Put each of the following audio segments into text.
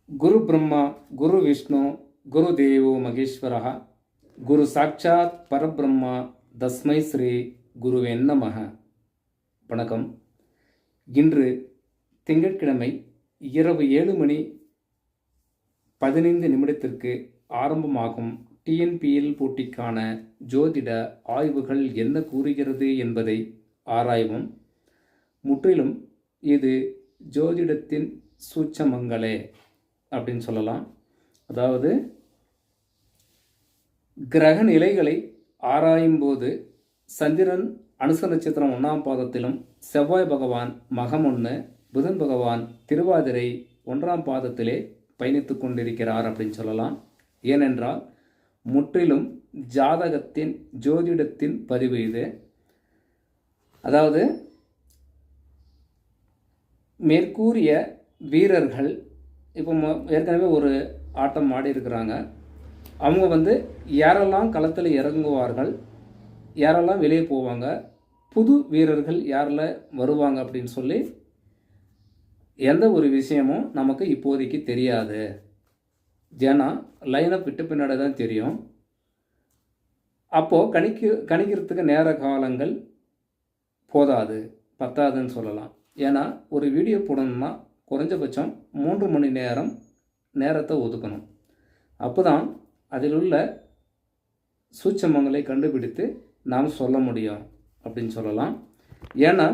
குரு பிரம்மா குரு விஷ்ணு குரு தேவோ மகேஸ்வரः குரு சாட்சாத் பரபிரம்மா தஸ்மை ஸ்ரீ குருவே நமः. வணக்கம். இன்று திங்கட்கிழமை இரவு 7:15 ஆரம்பமாகும் டிஎன்பிஎல் போட்டிக்கான ஜோதிட ஆய்வுகள் என்ன கூறுகிறது என்பதை ஆராய்வோம். முற்றிலும் இது ஜோதிடத்தின் சூட்சமங்களே அப்படின்னு சொல்லலாம். அதாவது கிரக நிலைகளை ஆராயும் போது சந்திரன் அனுச நட்சத்திரம் 1ஆம் பாதத்திலும், செவ்வாய் பகவான் மகம் 1, புதன் பகவான் திருவாதிரை 1ஆம் பாதத்திலே பயணித்து கொண்டிருக்கிறார் அப்படின்னு சொல்லலாம். ஏனென்றால் முற்றிலும் ஜாதகத்தின் ஜோதிடத்தின் பதிவு இது. அதாவது மேற்கூறிய வீரர்கள் இப்போ ஏற்கனவே ஒரு ஆட்டம் ஆடி இருக்கிறாங்க. அவங்க யாரெல்லாம் களத்தில் இறங்குவார்கள், யாரெல்லாம் வெளியே போவாங்க, புது வீரர்கள் யாரில் வருவாங்க அப்படின்னு சொல்லி எந்த ஒரு விஷயமும் நமக்கு இப்போதைக்கு தெரியாது. ஏன்னா லைனப் விட்டு பின்னாடி தான் தெரியும். அப்போது கணிக்கிறதுக்கு நேர காலங்கள் பத்தாதுன்னு சொல்லலாம். ஏன்னா ஒரு வீடியோ போடணும்னா குறைஞ்சபட்சம் 3 மணி நேரத்தை ஒதுக்கணும். அப்போ தான் அதில் உள்ள சூட்சமங்களை கண்டுபிடித்து நாம் சொல்ல முடியும் அப்படின்னு சொல்லலாம். ஏன்னா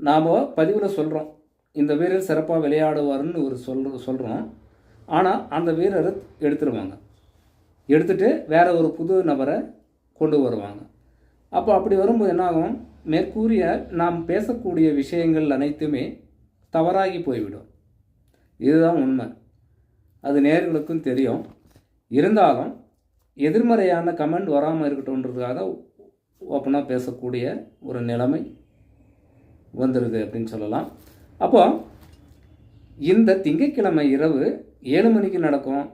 நாம் பதிவில் சொல்கிறோம், இந்த வீரர் சிறப்பாக விளையாடுவார்னு ஒரு சொல்கிறோம். ஆனால் அந்த வீரரை எடுத்துருவாங்க, எடுத்துகிட்டு வேறு ஒரு புது நபரை கொண்டு வருவாங்க. அப்போ அப்படி வரும்போது என்னாகும், மேற்கூறிய நாம் பேசக்கூடிய விஷயங்கள் அனைத்துமே தவறாகி போய்விடும். இதுதான் உண்மை. அது நேயர்களுக்கும் தெரியும். இருந்தாலும் எதிர்மறையான கமெண்ட் வராமல் இருக்கட்டும்ன்றதுக்காக ஓப்பனாக பேசக்கூடிய ஒரு நிலைமை வந்துடுது அப்படின்னு சொல்லலாம். அப்போ இந்த திங்கட்கிழமை இரவு 7 மணிக்கு நடக்கும்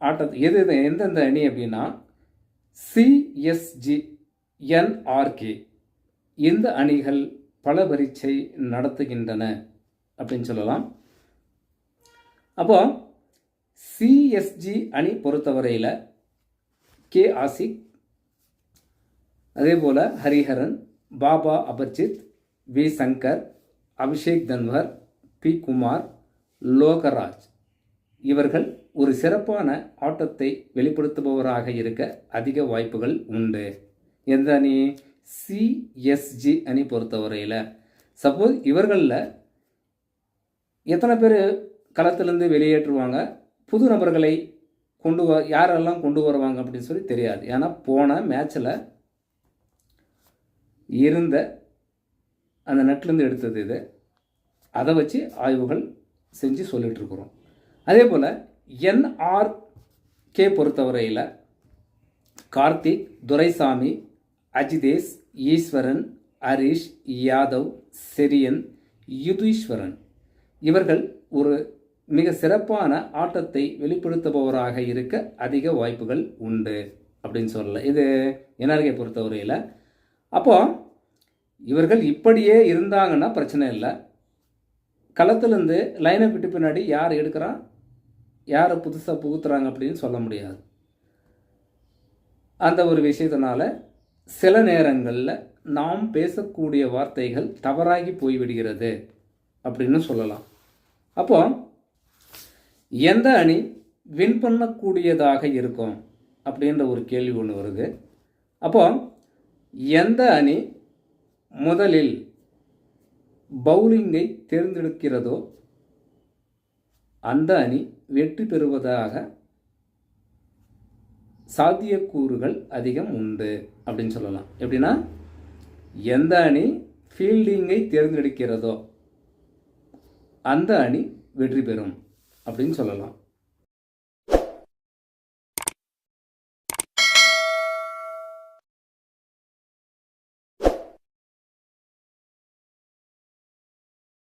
ஆட்டத்தை எந்தெந்த அணி அப்படின்னா சிஎஸ்ஜி, என்ஆர்கே இந்த அணிகள் பல பரீட்சை நடத்துகின்றன அப்படின்னு சொல்லலாம். அப்போ சிஎஸ்ஜி அணி பொறுத்தவரையில் கே ஆசிக், அதே போல் ஹரிஹரன், பாபா அபர்ஜித், வி சங்கர், அபிஷேக் தன்வர், பி குமார், லோகராஜ் இவர்கள் ஒரு சிறப்பான ஆட்டத்தை வெளிப்படுத்துபவராக இருக்க அதிக வாய்ப்புகள் உண்டு. எந்த அணி? சிஎஸ்ஜி அணி பொறுத்தவரையில். சப்போஸ் இவர்களில் எத்தனை பேர் களத்திலேருந்து வெளியேற்றுவாங்க, புது நபர்களை யாரெல்லாம் கொண்டு வருவாங்க அப்படின்னு சொல்லி தெரியாது. ஏன்னா போன மேட்சில் இருந்த அந்த நெட்லேருந்து எடுத்தது இது. அதை வச்சு ஆய்வுகள் செஞ்சு சொல்லிகிட்ருக்குறோம். அதே போல் என்ஆர்கே பொறுத்தவரையில் கார்த்திக், துரைசாமி, அஜிதேஷ், ஈஸ்வரன், ஹரிஷ், யாதவ், செரியன், யுதீஸ்வரன் இவர்கள் ஒரு மிக சிறப்பான ஆட்டத்தை வெளிப்படுத்துபவராக இருக்க அதிக வாய்ப்புகள் உண்டு அப்படின்னு சொல்லலாம். இது என்ஆர்கே பொறுத்தவரையில். அப்போ இவர்கள் இப்படியே இருந்தாங்கன்னா பிரச்சனை இல்லை. களத்துலேருந்து லைனை விட்டு பின்னாடி யார் எடுக்கிறான், யாரை புதுசாக புகுத்துறாங்க அப்படின்னு சொல்ல முடியாது. அந்த ஒரு விஷயத்தினால சில நேரங்களில் நாம் பேசக்கூடிய வார்த்தைகள் தவறாகி போய்விடுகிறது அப்படின்னு சொல்லலாம். அப்போ எந்த அணி வின் பண்ணக்கூடியதாக இருக்கும் அப்படின்ற ஒரு கேள்வி ஒன்று வருது. அப்போ எந்த அணி முதலில் பவுலிங்கை தேர்ந்தெடுக்கிறதோ அந்த அணி வெற்றி பெறுவதாக சாத்தியக்கூறுகள் அதிகம் உண்டு அப்படின்னு சொல்லலாம். எப்படின்னா எந்த அணி ஃபீல்டிங்கை தேர்ந்தெடுக்கிறதோ அந்த அணி வெற்றி பெறும் அப்படின்னு சொல்லலாம்.